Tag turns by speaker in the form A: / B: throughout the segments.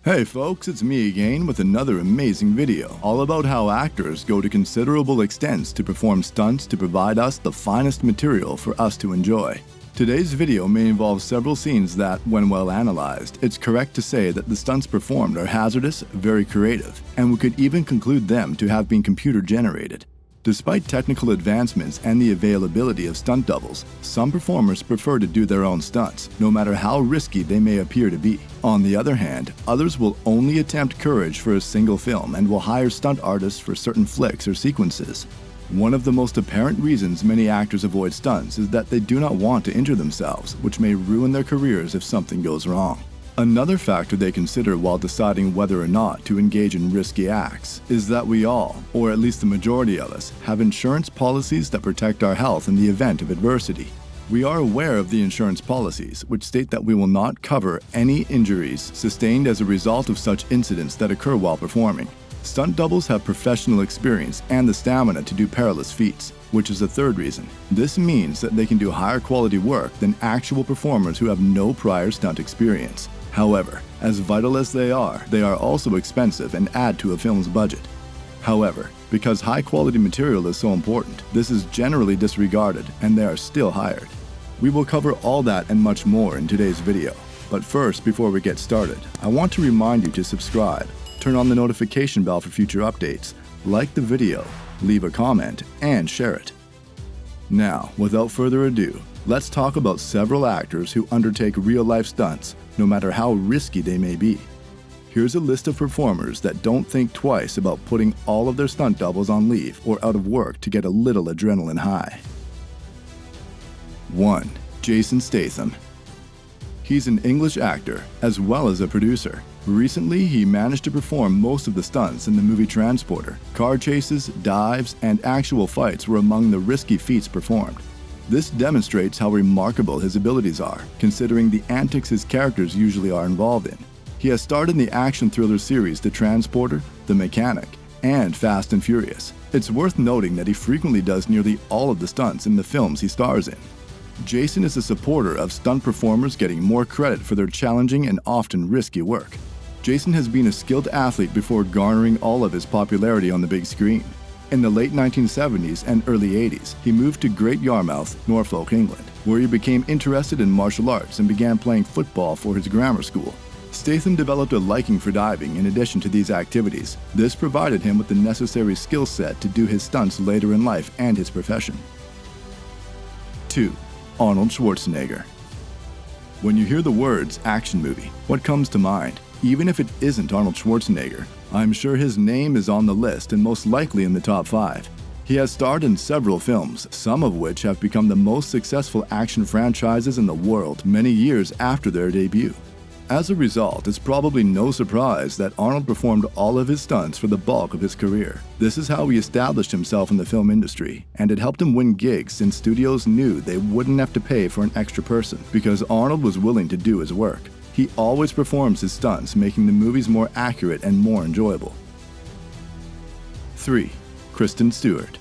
A: Hey folks, it's me again with another amazing video, all about how actors go to considerable extents to perform stunts to provide us the finest material for us to enjoy. Today's video may involve several scenes that, when well analyzed, it's correct to say that the stunts performed are hazardous, very creative, and we could even conclude them to have been computer generated. Despite technical advancements and the availability of stunt doubles, some performers prefer to do their own stunts, no matter how risky they may appear to be. On the other hand, others will only attempt courage for a single film and will hire stunt artists for certain flicks or sequences. One of the most apparent reasons many actors avoid stunts is that they do not want to injure themselves, which may ruin their careers if something goes wrong. Another factor they consider while deciding whether or not to engage in risky acts is that we all, or at least the majority of us, have insurance policies that protect our health in the event of adversity. We are aware of the insurance policies, which state that we will not cover any injuries sustained as a result of such incidents that occur while performing. Stunt doubles have professional experience and the stamina to do perilous feats, which is a third reason. This means that they can do higher quality work than actual performers who have no prior stunt experience. However, as vital as they are also expensive and add to a film's budget. However, because high-quality material is so important, this is generally disregarded and they are still hired. We will cover all that and much more in today's video. But first, before we get started, I want to remind you to subscribe, turn on the notification bell for future updates, like the video, leave a comment, and share it. Now, without further ado, let's talk about several actors who undertake real-life stunts, no matter how risky they may be. Here's a list of performers that don't think twice about putting all of their stunt doubles on leave or out of work to get a little adrenaline high. 1. Jason Statham. He's an English actor, as well as a producer. Recently, he managed to perform most of the stunts in the movie Transporter. Car chases, dives, and actual fights were among the risky feats performed. This demonstrates how remarkable his abilities are, considering the antics his characters usually are involved in. He has starred in the action thriller series The Transporter, The Mechanic, and Fast and Furious. It's worth noting that he frequently does nearly all of the stunts in the films he stars in. Jason is a supporter of stunt performers getting more credit for their challenging and often risky work. Jason has been a skilled athlete before garnering all of his popularity on the big screen. In the late 1970s and early 80s, he moved to Great Yarmouth, Norfolk, England, where he became interested in martial arts and began playing football for his grammar school. Statham developed a liking for diving in addition to these activities. This provided him with the necessary skill set to do his stunts later in life and his profession. 2. Arnold Schwarzenegger. When you hear the words action movie, what comes to mind? Even if it isn't Arnold Schwarzenegger, I'm sure his name is on the list and most likely in the top 5. He has starred in several films, some of which have become the most successful action franchises in the world many years after their debut. As a result, it's probably no surprise that Arnold performed all of his stunts for the bulk of his career. This is how he established himself in the film industry, and it helped him win gigs since studios knew they wouldn't have to pay for an extra person because Arnold was willing to do his work. He always performs his stunts, making the movies more accurate and more enjoyable. 3. Kristen Stewart.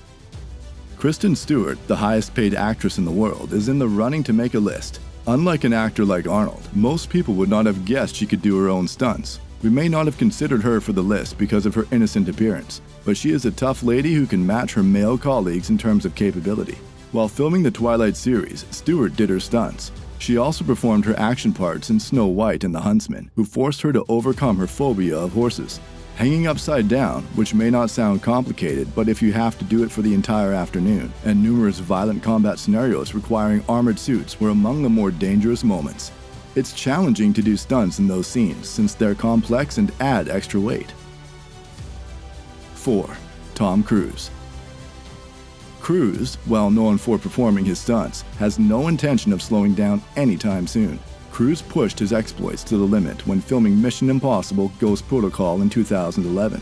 A: Kristen Stewart, the highest paid actress in the world, is in the running to make a list. Unlike an actor like Arnold, most people would not have guessed she could do her own stunts. We may not have considered her for the list because of her innocent appearance, but she is a tough lady who can match her male colleagues in terms of capability. While filming the Twilight series, Stewart did her stunts. She also performed her action parts in Snow White and the Huntsman, who forced her to overcome her phobia of horses. Hanging upside down, which may not sound complicated, but if you have to do it for the entire afternoon, and numerous violent combat scenarios requiring armored suits were among the more dangerous moments. It's challenging to do stunts in those scenes since they're complex and add extra weight. 4. Tom Cruise. Cruise, well known for performing his stunts, has no intention of slowing down anytime soon. Cruise pushed his exploits to the limit when filming Mission Impossible: Ghost Protocol in 2011.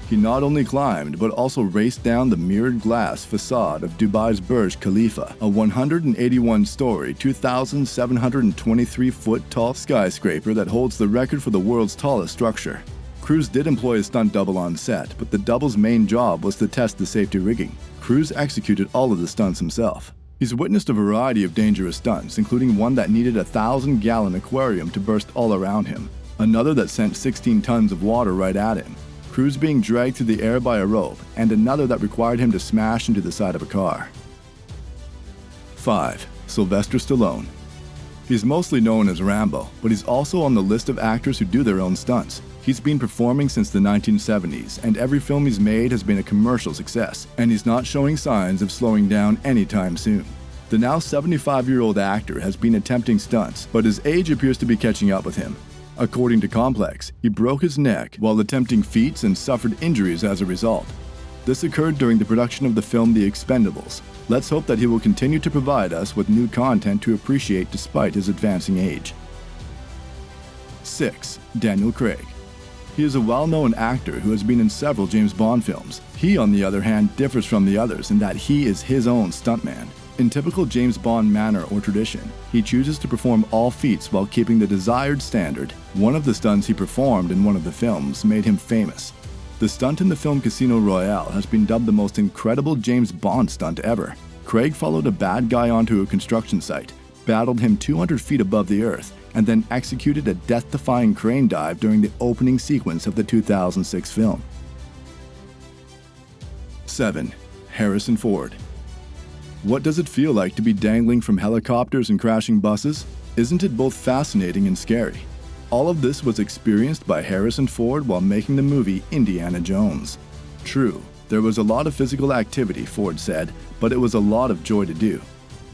A: He not only climbed, but also raced down the mirrored glass facade of Dubai's Burj Khalifa, a 181-story, 2,723-foot tall skyscraper that holds the record for the world's tallest structure. Cruise did employ a stunt double on set, but the double's main job was to test the safety rigging. Cruise executed all of the stunts himself. He's witnessed a variety of dangerous stunts, including one that needed a 1,000-gallon aquarium to burst all around him. another that sent 16 tons of water right at him, crews being dragged through the air by a rope, and another that required him to smash into the side of a car. 5. Sylvester Stallone. He's mostly known as Rambo, but he's also on the list of actors who do their own stunts. He's been performing since the 1970s, and every film he's made has been a commercial success, and he's not showing signs of slowing down anytime soon. The now 75-year-old actor has been attempting stunts, but his age appears to be catching up with him. According to Complex, he broke his neck while attempting feats and suffered injuries as a result. This occurred during the production of the film The Expendables. Let's hope that he will continue to provide us with new content to appreciate despite his advancing age. 6. Daniel Craig. He is a well-known actor who has been in several James Bond films. He, on the other hand, differs from the others in that he is his own stuntman. In typical James Bond manner or tradition, he chooses to perform all feats while keeping the desired standard. One of the stunts he performed in one of the films made him famous. The stunt in the film Casino Royale has been dubbed the most incredible James Bond stunt ever. Craig followed a bad guy onto a construction site, battled him 200 feet above the earth, and then executed a death-defying crane dive during the opening sequence of the 2006 film. 7. Harrison Ford. What does it feel like to be dangling from helicopters and crashing buses? Isn't it both fascinating and scary? All of this was experienced by Harrison Ford while making the movie Indiana Jones. True, there was a lot of physical activity, Ford said, but it was a lot of joy to do.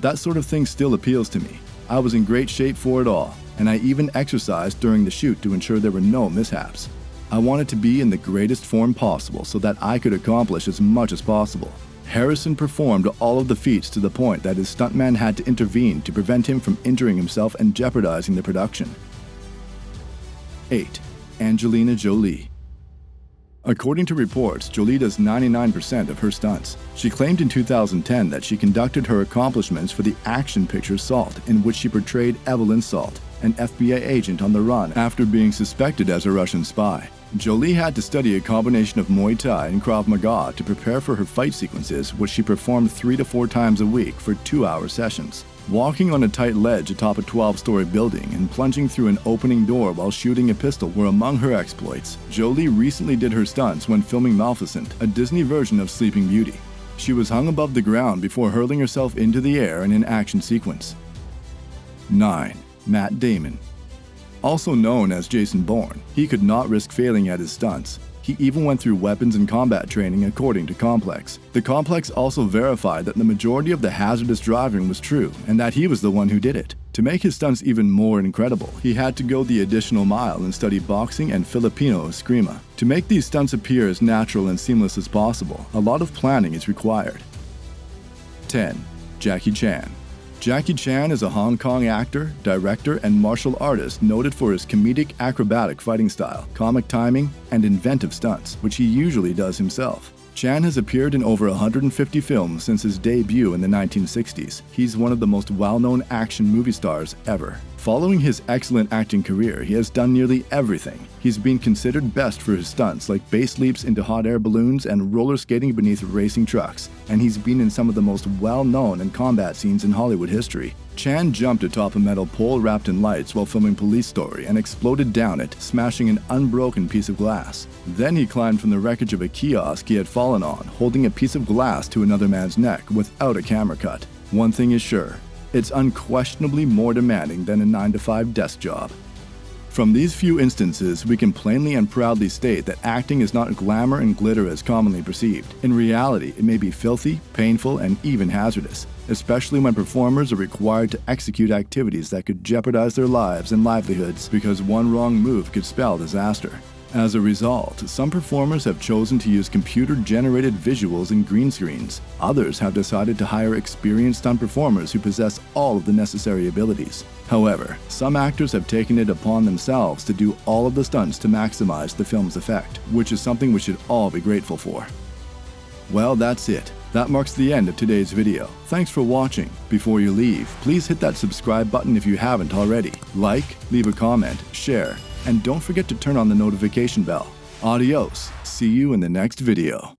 A: That sort of thing still appeals to me. I was in great shape for it all, and I even exercised during the shoot to ensure there were no mishaps. I wanted to be in the greatest form possible so that I could accomplish as much as possible. Harrison performed all of the feats to the point that his stuntman had to intervene to prevent him from injuring himself and jeopardizing the production. 8. Angelina Jolie. According to reports, Jolie does 99% of her stunts. She claimed in 2010 that she conducted her accomplishments for the action picture Salt, in which she portrayed Evelyn Salt, an FBI agent on the run after being suspected as a Russian spy. Jolie had to study a combination of Muay Thai and Krav Maga to prepare for her fight sequences, which she performed 3 to 4 times a week for 2-hour sessions. Walking on a tight ledge atop a 12-story building and plunging through an opening door while shooting a pistol were among her exploits. Jolie recently did her stunts when filming Maleficent, a Disney version of Sleeping Beauty. She was hung above the ground before hurling herself into the air in an action sequence. 9. Matt Damon. Also known as Jason Bourne, he could not risk failing at his stunts. He even went through weapons and combat training according to Complex. The Complex also verified that the majority of the hazardous driving was true and that he was the one who did it. To make his stunts even more incredible, he had to go the additional mile and study boxing and Filipino eskrima. To make these stunts appear as natural and seamless as possible, a lot of planning is required. 10. Jackie Chan. Jackie Chan is a Hong Kong actor, director, and martial artist noted for his comedic acrobatic fighting style, comic timing, and inventive stunts, which he usually does himself. Chan has appeared in over 150 films since his debut in the 1960s. He's one of the most well-known action movie stars ever. Following his excellent acting career, he has done nearly everything. He's been considered best for his stunts like base leaps into hot air balloons and roller skating beneath racing trucks, and he's been in some of the most well-known and combat scenes in Hollywood history. Chan jumped atop a metal pole wrapped in lights while filming Police Story and exploded down it, smashing an unbroken piece of glass. Then he climbed from the wreckage of a kiosk he had fallen on, holding a piece of glass to another man's neck without a camera cut. One thing is sure, it's unquestionably more demanding than a 9-to-5 desk job. From these few instances, we can plainly and proudly state that acting is not glamour and glitter as commonly perceived. In reality, it may be filthy, painful, and even hazardous, especially when performers are required to execute activities that could jeopardize their lives and livelihoods because one wrong move could spell disaster. As a result, some performers have chosen to use computer-generated visuals and green screens. Others have decided to hire experienced stunt performers who possess all of the necessary abilities. However, some actors have taken it upon themselves to do all of the stunts to maximize the film's effect, which is something we should all be grateful for. Well, that's it. That marks the end of today's video. Thanks for watching. Before you leave, please hit that subscribe button if you haven't already. Like, leave a comment, share, and don't forget to turn on the notification bell. Adios. See you in the next video.